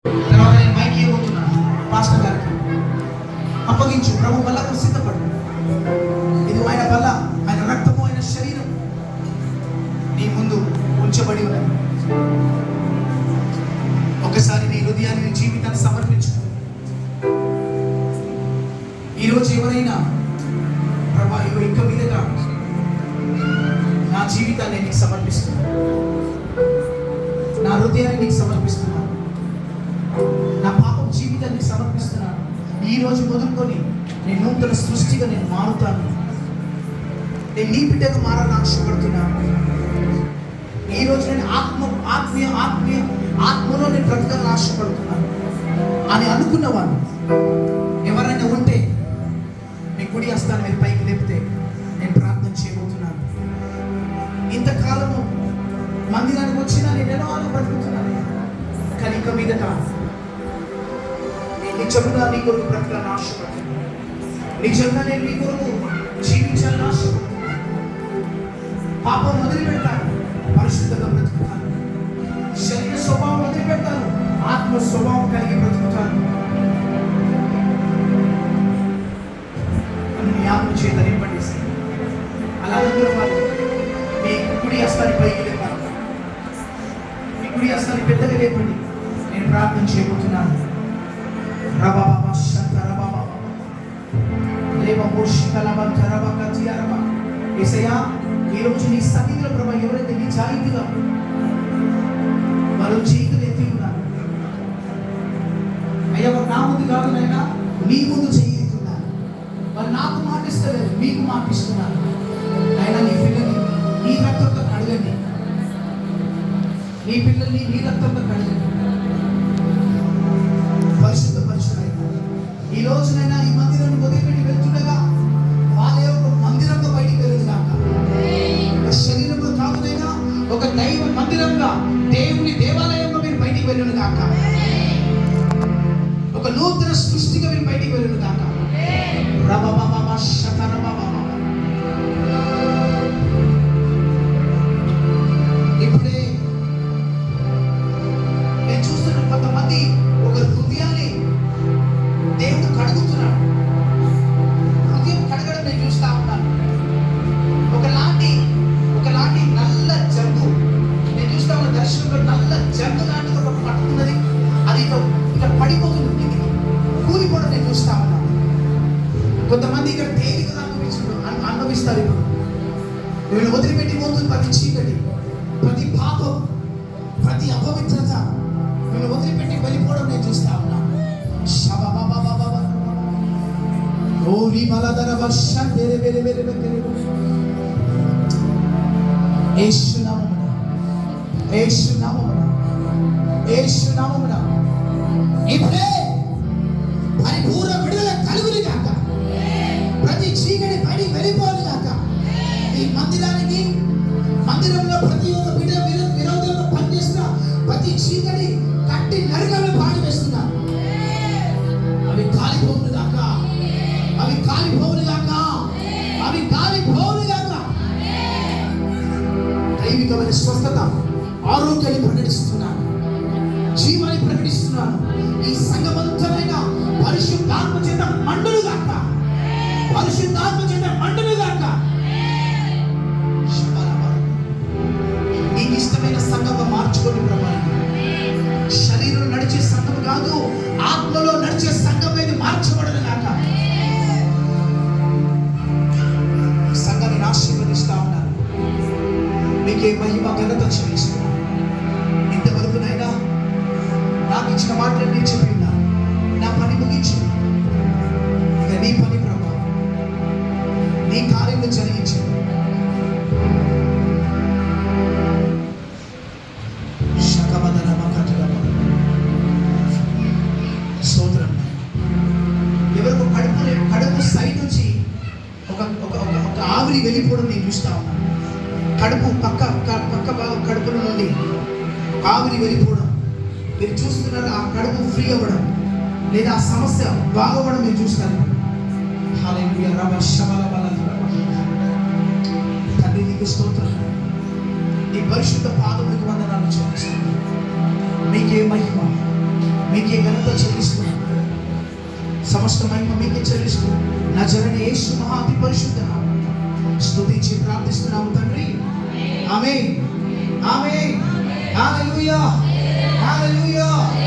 తర్వాత నేను మైక్ ఇవ్వబోతున్నాను పాస్టర్ గారికి. అప్పగించు, ప్రభు బల్లకు సిద్ధపడు. ఇది ఆయన బల్ల, ఆయన రక్తము, ఆయన శరీరం నీ ముందు ఉంచబడి ఉన్నది. ఒకసారి నీ హృదయాన్ని, నీ జీవితాన్ని సమర్పించు. ఈరోజు ఎవరైనా ప్రభా ఇక మీదగా నా జీవితాన్ని నీకు సమర్పిస్తున్నాను, నా హృదయాన్ని నీకు సమర్పిస్తున్నాను, నా పాపం జీవితాన్ని సమర్పిస్తున్నాను. ఈ రోజు మొదలుకొని నేను నూతన సృష్టిగా నేను మారుతాను. నేను నీ బిడ్డగా మారాలని ఆశపడుతున్నాను. ఈ రోజు నేను ఆత్మలో నేను బ్రతకాలని ఆశపడుతున్నాను అని అనుకున్నవాడు ఎవరైనా ఉంటే మీ కుడి హస్తాన్ని మీరు పైకి లేపితే నేను ప్రార్థన చేయబోతున్నాను. ఇంతకాలము మందిరానికి వచ్చినా నేను ఎలా బ్రతుకుతున్నాను, కానీ ఇక మీదట నేను నిజంగా నీ కొరకు బ్రతకాలని ఆశపడుతున్నాను. నిజంగా నేను నీ కొరకు జీవించాలని ఆశపడుతున్నాను. పాపం వదిలి పెడతాను, పరిశుద్ధంగా బ్రతుకుతాను. శరీర స్వభావం వదిలి పెడతాను, ఆత్మ స్వభావం కలిగి బ్రతుకుతాను. నీ ఆత్మ చేత నింపండి. అలా అందరూ వాళ్ళు మీ కుడి హస్తాన్ని పైకి లేపాలి, మీ కుడి హస్తాన్ని పెద్దగా లేపండి. నేను ప్రార్థన చేయబోతున్నాను. రబాబా శంత రబాబా లేవ పోషికలబంత రబకతి అరబా. యేసయ్యా, ఈ రోజు నీ సన్నిధిలో ప్రభా ఎవరైతే నిజాయితీగా వారు చేతులు ఎత్తి ఉన్నారు అయ్యా, వారు నా ముందు కాదు నైనా నీ ముందు చేయుతున్నాను. వారు నాకు మాటిస్తలేదు, మీకు మాటిస్తున్నాను. అయినా నీ పిల్లల్ని నీ రక్తంతో కడగండి, నీ పిల్లల్ని నీ రక్తంతో కడగండి. పరిశుద్ధ పరిశుద్ధ ఈ రోజునైనా ఈ మందిరాన్ని వదిలిపెట్టి వెళ్తుండగా వాళ్ళే ఒక మందిరంగా బయటికి వెళ్ళదు కాక, ఒక శరీరంలో కాదునైనా ఒక దైవ మందిరంగా, దేవుని దేవాలయంగా మీరు బయటికి వెళ్ళను కాక, ఒక నూతన సృష్టిగా మీరు బయటికి వెళ్ళను కాక. రబాబా శతరబాబా. ఇప్పుడే నేను చూస్తున్న కొంతమంది ఒక హృదయాన్ని దేవుడు కడుగుతున్నాడు. హృదయం కడగడం నేను చూస్తా ఉన్నాను. ఒకలాంటి నల్ల జంతు నేను చూస్తా ఉన్న దర్శనంలో, నల్ల జంతు లాంటిది ఒకటి పట్టుకున్నది. అది ఇక పడిపోతుంది, కూలిపోవడం నేను చూస్తా ఉన్నాను. కొంతమంది ఇక్కడ తేలికగా అనుభవిస్తారు. ఇప్పుడు వీళ్ళు వదిలిపెట్టి పోతుంది ప్రతి చీకటి, ప్రతి పాపం, ప్రతి అపవిత్రత వీళ్ళు వదిలిపెట్టి వెళ్ళిపోవడం నేను చూస్తా ఉన్నాను. ఇప్పుడే పరిపూర్ణ విడుదల కలుగుని కాక, ప్రతి చీకటి పడి వెళ్ళిపోను కాక. ఈ మందిరంలో ప్రతి ఒక్క బిడ్డ విరోధంగా పనిచేస్తున్న ప్రతి చీకటి కట్టి నరకంలో పాడి వేస్తున్నారు. అవి కాలిపోవును కాక, అవి కాలిపోవును కాక, అవి కాలిపోవును కాక. దైవికమైన స్వస్థత, ఆరోగ్యాన్ని ప్రకటిస్తున్నాను, జీవాన్ని ప్రకటిస్తున్నాను. ఈ సంఘమంతమైన పరిశుద్ధాత్మ చేత మండును గాక, పరిశుద్ధాత్మ చేత మండును గాక. నీకు ఇష్టమైన సంఘంగా మార్చుకొని ప్రభా. శరీరంలో నడిచే సంఘం కాదు, ఆత్మలో నడిచే సంఘం మీద మార్చబడను గాక. ఈ సంఘాన్ని ఆశీర్వదిస్తా ఉన్నాను. మీకే మహిమ ఘనత చెల్లిస్తున్నాను. ఇంతవరకు నైనా నాకు ఇచ్చిన మాటలు నేను చెప్పినా, నా పని ముగించి ఇక నీ పని ప్రభా, నీ కార్యంలో జరిగించు. స్తోత్రం. ఎవరికి కడుపు సైడ్ నుంచి ఒక ఆవిరి వెళ్ళిపోవడం నేను చూస్తా ఉన్నాను. కడుపు పక్క భాగం కడుపుల నుండి ఆవిరి వెళ్ళిపోవడం మీరు చూస్తున్నారు. ఆ కడుపు ఫ్రీ అవ్వడం లేదా ఆ సమస్య బాగవ్వడం మీరు చూస్తారు. హల్లెలూయా. తండ్రి నీకు స్తోత్రం. నీ పరిశుద్ధ పాదములకు వందనాలు చెల్లిస్తున్నాను. మీకే మహిమ, మీకే ఘనత చెల్లిస్తున్నాం. సమస్త మహిమ మీకే చెల్లిస్తూ నజరేయుడైన యేసు మహా అతి పరిశుద్ధ నామములో స్తుతించి ప్రార్థిస్తున్నాము తండ్రి. ఆమేన్. ఆమేన్. హల్లెలూయా. హల్లెలూయా.